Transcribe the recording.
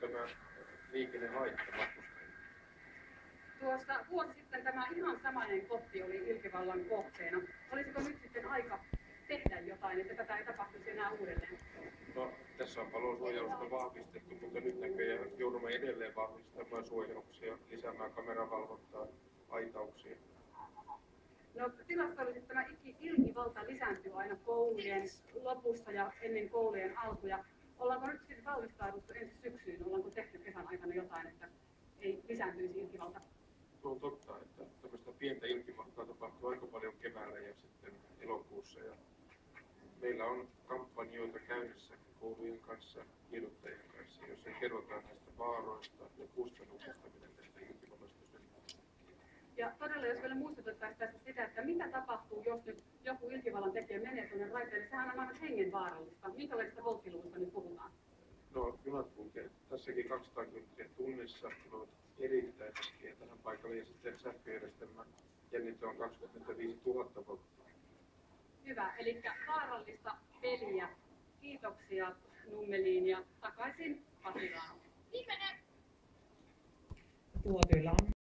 tämä liikennehaitta matkustajille? Tuossa vuosi sitten tämä ihan samainen kotti oli ilkivallan kohteena. Olisiko nyt sitten aika tehdä jotain, että tätä ei tapahtuisi enää uudelleen? No, tässä on palosuojausta vahvistettu, mutta nyt näköjään joudumme edelleen vahvistamaan suojauksia, lisäämään kameravalvontaa, aitauksia. No, tilastollisesti tämä ilkivalta lisääntyy aina koulujen lopussa ja ennen koulujen alkuja. Ollaanko nyt sitten valmistauduttu ensi syksyyn? Ollaanko tehty kesän aikana jotain, että ei lisääntyisi ilkivalta? On totta, että tämmöistä pientä ilkivaltaa tapahtuu aika paljon keväällä ja sitten elokuussa. Ja meillä on kampanjoita käynnissä koulujen kanssa, tiedottajien kanssa, joissa kerrotaan näistä vaaroista ja kustannuksista, miten tästä ilkivallasta syntyy. Ja todella, jos vielä muistutettaisiin tästä sitä, että mitä tapahtuu, jos nyt joku ilkivallan tekijä menee tuonne raiteille, sehän on aivan hengenvaarallista. Minkälaisista volttiluvuista nyt puhutaan? No, junat kulkee tässäkin 200 kilometriä tunnissa, ne ovat erittäin äkkiä tähän paikalle ja sitten sähköjärjestelmän jännite on 25 000 volttia. Hyvä, eli vaarallista peliä. Kiitoksia Nummeliin ja takaisin Pasilaan. Tuotyillä on